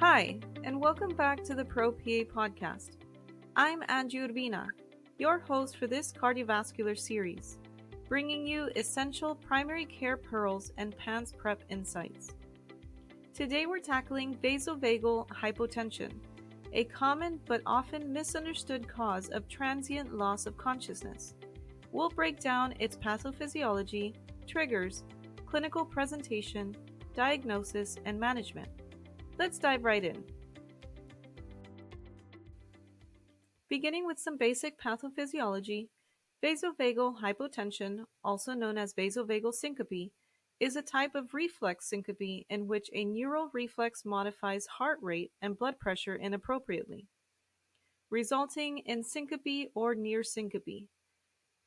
Hi, and welcome back to the Pro PA podcast. I'm Angie Urbina, your host for this cardiovascular series, bringing you essential primary care pearls and PANS prep insights. Today we're tackling vasovagal hypotension, a common but often misunderstood cause of transient loss of consciousness. We'll break down its pathophysiology, triggers, clinical presentation, diagnosis, and management. Let's dive right in. Beginning with some basic pathophysiology, vasovagal hypotension, also known as vasovagal syncope, is a type of reflex syncope in which a neural reflex modifies heart rate and blood pressure inappropriately, resulting in syncope or near syncope.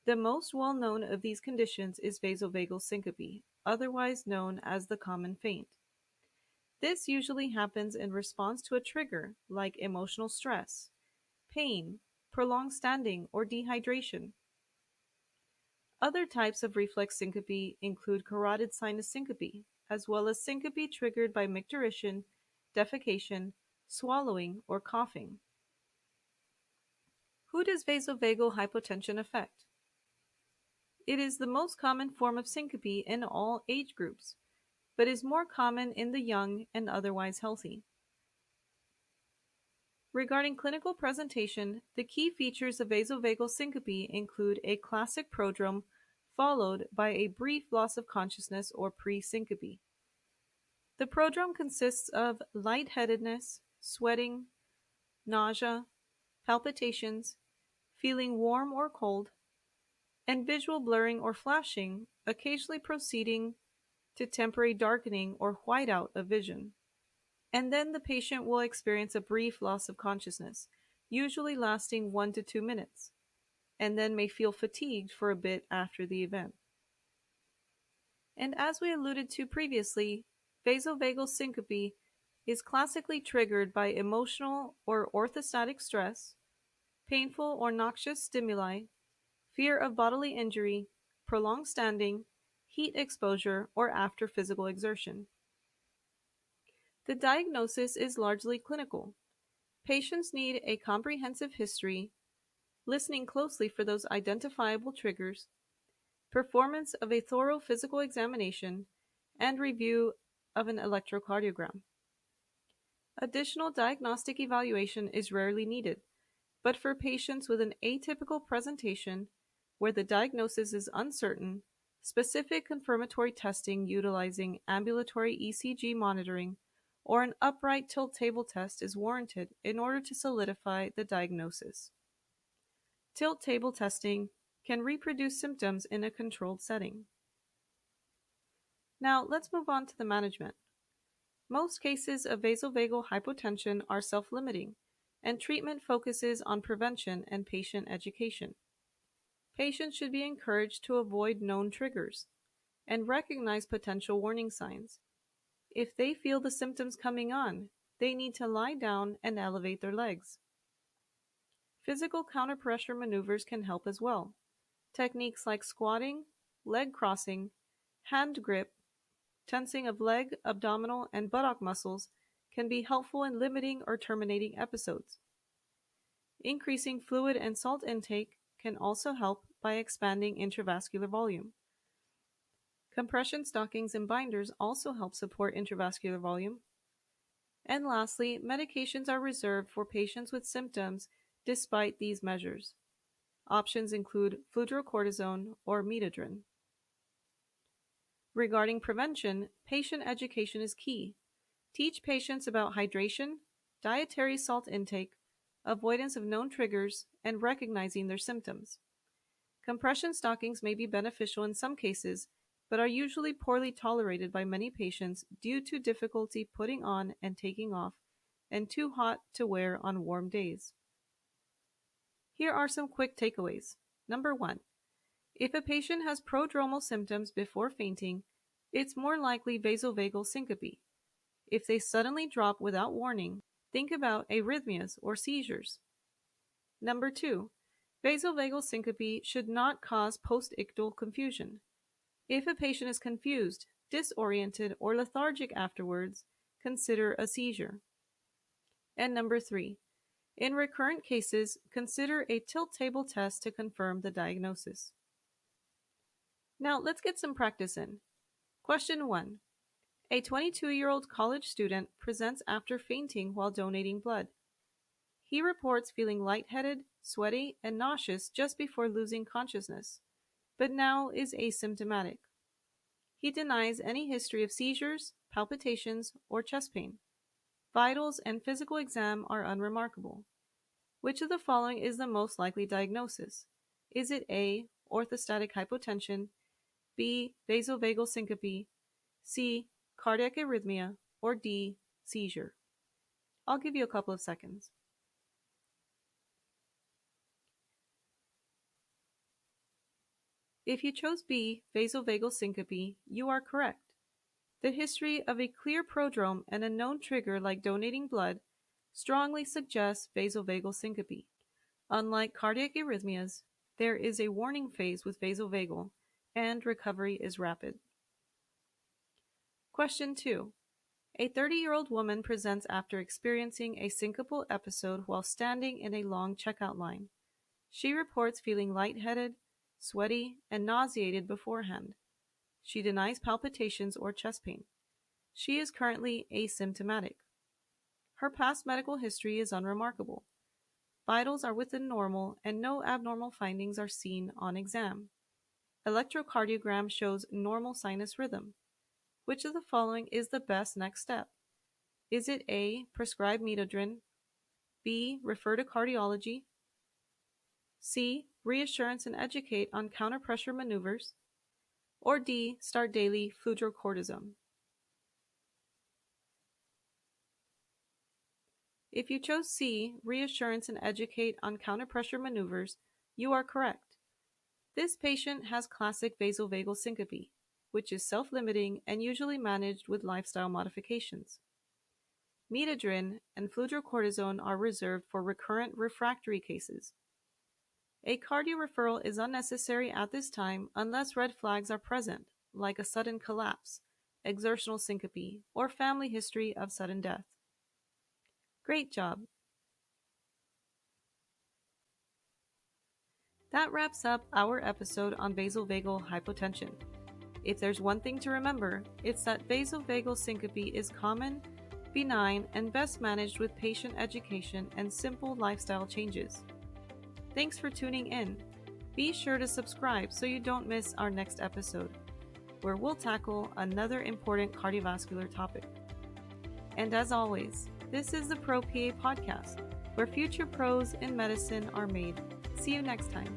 The most well-known of these conditions is vasovagal syncope, otherwise known as the common faint. This usually happens in response to a trigger like emotional stress, pain, prolonged standing, or dehydration. Other types of reflex syncope include carotid sinus syncope, as well as syncope triggered by micturition, defecation, swallowing, or coughing. Who does vasovagal hypotension affect? It is the most common form of syncope in all age groups, but is more common in the young and otherwise healthy. Regarding clinical presentation, the key features of vasovagal syncope include a classic prodrome followed by a brief loss of consciousness or pre-syncope. The prodrome consists of lightheadedness, sweating, nausea, palpitations, feeling warm or cold, and visual blurring or flashing, occasionally proceeding to temporary darkening or whiteout of vision. And then the patient will experience a brief loss of consciousness, usually lasting 1 to 2 minutes, and then may feel fatigued for a bit after the event. And as we alluded to previously, vasovagal syncope is classically triggered by emotional or orthostatic stress, painful or noxious stimuli, fear of bodily injury, prolonged standing, heat exposure, or after physical exertion. The diagnosis is largely clinical. Patients need a comprehensive history, listening closely for those identifiable triggers, performance of a thorough physical examination, and review of an electrocardiogram. Additional diagnostic evaluation is rarely needed, but for patients with an atypical presentation where the diagnosis is uncertain, specific confirmatory testing utilizing ambulatory ECG monitoring or an upright tilt table test is warranted in order to solidify the diagnosis. Tilt table testing can reproduce symptoms in a controlled setting. Now, let's move on to the management. Most cases of vasovagal hypotension are self-limiting, and treatment focuses on prevention and patient education. Patients should be encouraged to avoid known triggers and recognize potential warning signs. If they feel the symptoms coming on, they need to lie down and elevate their legs. Physical counterpressure maneuvers can help as well. Techniques like squatting, leg crossing, hand grip, tensing of leg, abdominal, and buttock muscles can be helpful in limiting or terminating episodes. Increasing fluid and salt intake can also help by expanding intravascular volume. Compression stockings and binders also help support intravascular volume. And lastly, medications are reserved for patients with symptoms despite these measures. Options include fludrocortisone or midodrine. Regarding prevention, patient education is key. Teach patients about hydration, dietary salt intake, avoidance of known triggers, and recognizing their symptoms. Compression stockings may be beneficial in some cases, but are usually poorly tolerated by many patients due to difficulty putting on and taking off, and too hot to wear on warm days. Here are some quick takeaways. Number 1. If a patient has prodromal symptoms before fainting, it's more likely vasovagal syncope. If they suddenly drop without warning, think about arrhythmias or seizures. Number 2. Vasovagal syncope should not cause post-ictal confusion. If a patient is confused, disoriented, or lethargic afterwards, consider a seizure. And number 3, in recurrent cases, consider a tilt table test to confirm the diagnosis. Now let's get some practice in. Question 1. A 22-year-old college student presents after fainting while donating blood. He reports feeling lightheaded, sweaty, and nauseous just before losing consciousness, but now is asymptomatic. He denies any history of seizures, palpitations, or chest pain. Vitals and physical exam are unremarkable. Which of the following is the most likely diagnosis? Is it A, orthostatic hypotension, B, vasovagal syncope, C, cardiac arrhythmia, or D, seizure? I'll give you a couple of seconds. If you chose B, vasovagal syncope, you are correct. The history of a clear prodrome and a known trigger like donating blood strongly suggests vasovagal syncope. Unlike cardiac arrhythmias, there is a warning phase with vasovagal, and recovery is rapid. Question 2. A 30-year-old woman presents after experiencing a syncopal episode while standing in a long checkout line. She reports feeling lightheaded, sweaty, and nauseated beforehand. She denies palpitations or chest pain. She is currently asymptomatic. Her past medical history is unremarkable. Vitals are within normal and no abnormal findings are seen on exam. Electrocardiogram shows normal sinus rhythm. Which of the following is the best next step? Is it A, prescribe Metadrin, B, refer to cardiology, C, reassurance and educate on counterpressure maneuvers, or D, start daily fludrocortisone? If you chose C, reassurance and educate on counterpressure maneuvers, you are correct. This patient has classic vasovagal syncope, which is self-limiting and usually managed with lifestyle modifications. Metadrin and fludrocortisone are reserved for recurrent refractory cases. A cardio referral is unnecessary at this time unless red flags are present, like a sudden collapse, exertional syncope, or family history of sudden death. Great job! That wraps up our episode on vasovagal hypotension. If there's one thing to remember, it's that vasovagal syncope is common, benign, and best managed with patient education and simple lifestyle changes. Thanks for tuning in. Be sure to subscribe so you don't miss our next episode, where we'll tackle another important cardiovascular topic. And as always, this is the Pro PA Podcast, where future pros in medicine are made. See you next time.